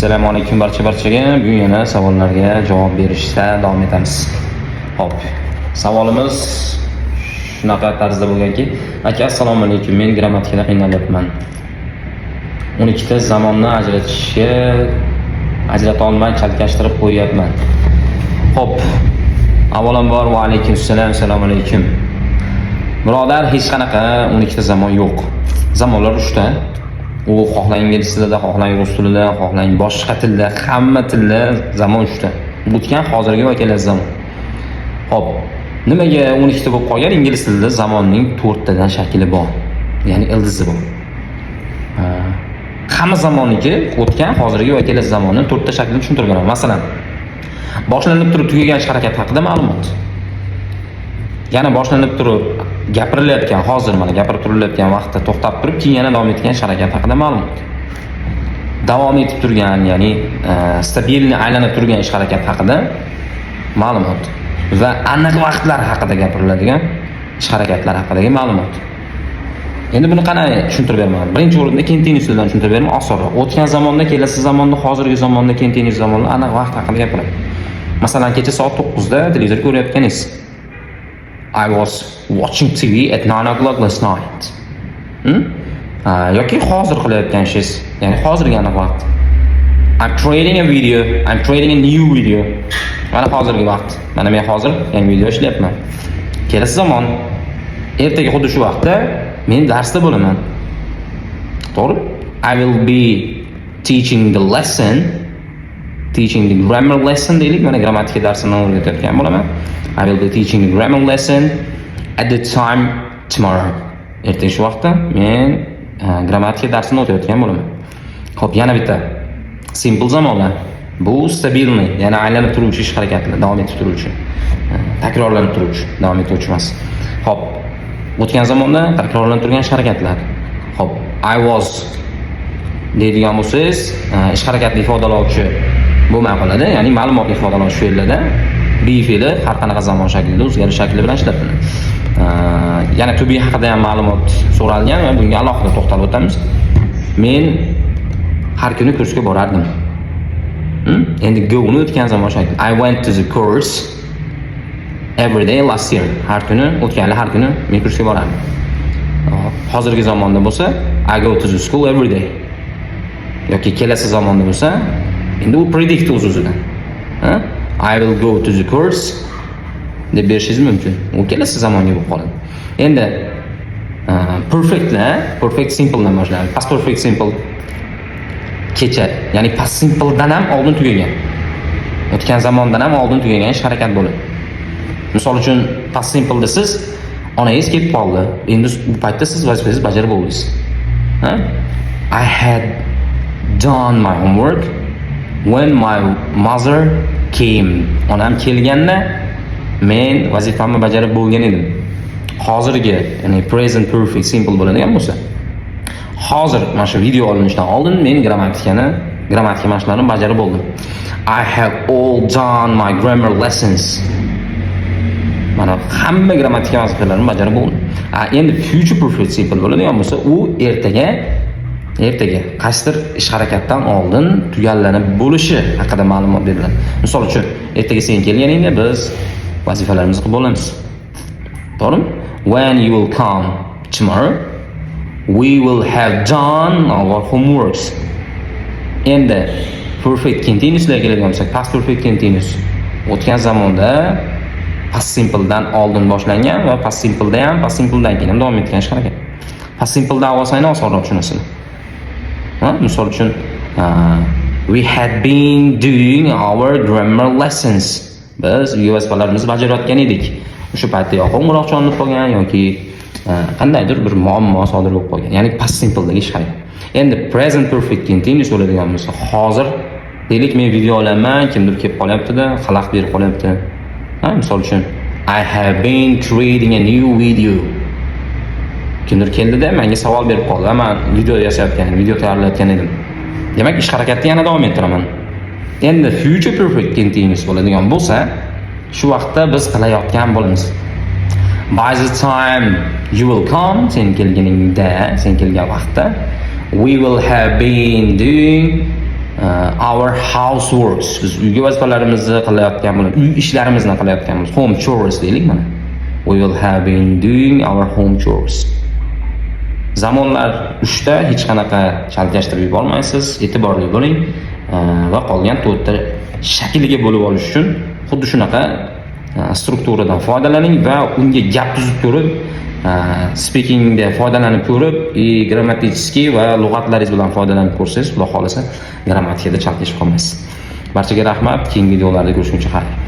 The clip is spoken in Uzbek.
Assalomu alaykum barchaga. Bugun yana savollarga javob berishda davom etamiz. Xo'p. Savolimiz shunaqa tarzda bo'lganki, aka assalomu alaykum. Men grammatikada qiynalyapman. 12 ta zamonni ajrata olmay chalkashtirib qo'yapman. Xo'p. Avvalambor va alaykum assalom, assalomu alaykum. Birodar, hech qanaqa 12 ta zamon yo'q. Zamonlar 3 ta. U xohlang ingliz tilida, xohlang rus tilida, xohlang boshqa tilda, hamma tilda zamon 3 ta. O'tgan, hozirgi va kelasi zamon. Xo'p, nimaga 12 ta bo'lib qolgan? Ingliz tilida zamonning 4 tadan shakli bor. Ya'ni ildizi bor. Hamma zamonniki o'tgan, hozirgi va kelasi zamonning 4 ta shaklini tushuntirib beraman. Masalan, boshlanib turib tugagan ish harakat haqida ma'lumot. Yana boshlanib turib gapirilayotgan, hozir mana gapirib turilayotgan vaqtda to'xtab turib, keyin yana davom etgan ish harakat haqida ma'lumot. Davom etib turgan, ya'ni stabilni aylanib turgan ish harakat haqida ma'lumot va aniq vaqtlar haqida gapiriladigan ish harakatlar haqidagi ma'lumot. Endi buni qanday tushuntirib beraman? Birinchi o'rinda continuous bilan tushuntirib beraman, osonroq. O'tgan zamonda, kelasi zamonda, hozirgi zamonda, continuous zamonda aniq vaqt haqida gapiradi. Masalan, kecha soat 9 da televizor ko'rayotganingiz. I was watching TV at 9 o'clock last night. Yoki hozir qilayotgan ishingiz, ya'ni hozirgi aniq vaqt. I'm creating a new video. Mana hozirgi vaqt. Mana men hozir yangi video ishlayapman. Kelasi zamon, ertaga xuddi shu vaqtda men darsda bo'laman. To'g'ri? I will be teaching the grammar lesson deylik. Mana grammatika darsini o'rgatayotgan bo'laman. I will be teaching the grammar lesson at the time tomorrow. Ertaga shu vaqtda men grammatika darsini o'tayotgan bo'laman. Xo'p, yana bitta simple zamonlar. Bu stabilni, ya'ni aylanib turuvchi ish harakatlar, davom etib turuvchi, takrorlanib turuvchi, davom etuvchi emas. Xo'p, o'tgan zamonda takrorlanib turgan ish harakatlar. Xo'p, I was deydigan bo'lsangiz, ish harakatni ifodalovchi bo'lmay qoladi, ya'ni ma'lumotni ifodalovchi fe'llarda be fe'li har qanaqa zamon shaklida o'zgarish shakli bilan ishlatiladi. Yana to be haqida ham ma'lumot so'ralgan va bunga alohida to'xtalib o'tamiz. Men har kuni kursga borardim. Endi go ni o'tgan zamon shakli. I went to the course every day last year. Har kuni, o'tgan yil har kuni men kursga borardim. Hozirgi zamonda bo'lsa, I go to the school every day. Yoki kelasi zamonda bo'lsa, endi u predict o'z-o'zidan. I will go to the course deb berishingiz mumkin. U kelasi zamonga bo'lib qoladi. Endi perfect simple dan boshlaymiz. Past perfect simple kecha, ya'ni past simple dan ham oldin tugagan. O'tgan zamondan ham oldin tugagan ish harakat bo'ladi. Misol uchun past simple desiz, onangiz ketib qoldi. Endi bu paytda siz vazifangizni bajarib bo'ldingiz. I had done my homework when my mother came. Onam kelganda men vazifamni bajarib bo'lgan edim. Hozirgi, ya'ni present perfect simple bo'ladigan bo'lsa, hozir mana shu video olinishdan oldin men grammatika mashqlarini bajarib bo'ldim. I have all done my grammar lessons. Mana hamma grammatika vazifalarini bajarib bo'ldim. Endi future perfect simple bo'ladigan bo'lsa, u ertaga qaysidir ish harakatdan oldin tugallanib bo'lishi haqida ma'lumot beriladi. Misol uchun, ertaga sen kelganingda biz vazifalarimizni qilib bo'lamiz. To'g'rimi? When you will come tomorrow, we will have done our homeworks. Endi perfect continuous ga keladigan bo'lsak, past perfect continuous o'tgan zamonda past simple dan oldin boshlangan va past simple da ham past simple dan keyin davom etgan ish harakat. Past simple da olsanglar osonroq tushunasizlar. Misol uchun, we had been doing our grammar lessons. Biz vazifalarimizni bajarayotgan edik. O'sha paytda yo qo'ng'iroq chalinib qolgan yoki qandaydir bir muammo sodir bo'lib qolgan. Ya'ni past simple dagi ish harakat. Endi present perfect continuous bo'ladigan bo'lsa, hozir deylik men video olaman, kimdir kelib qolyapti-da, xalaqit berib qolyapti. Misol uchun, I have been creating a new video. Kimdir keldida menga savol berib qoldi. Men video tayyorlayotgan edim. Demak, ish harakatni yana davom ettiraman. Endi future perfect continuous bo'ladigan bo'lsa, shu vaqtda biz qilayotgan bo'lamiz. By the time you will come, sen kelgan vaqtda, we will have been doing our houseworks, biz uyga vazifalarimizni qilayotgan bo'lib, uy ishlarimizni qilayotganmiz. Home chores deylik mana. We will have been doing our home chores. Zamonlar 3 ta hech qanaqa chalkashtirib yubormaysiz, e'tiborli bo'ling va qolgan 4 ta shakliga bo'lib olish uchun xuddi shunaqa strukturadan foydalaning va unga gap tuzib ko'rib, speakingda foydalanib ko'rib, grammatический va lug'atlaringiz bilan foydalanib ko'rsangiz, xudo xolasa grammatikada chalkashib qolmaysiz. Barchaga rahmat. Keyingi videolarda ko'rishguncha xayr.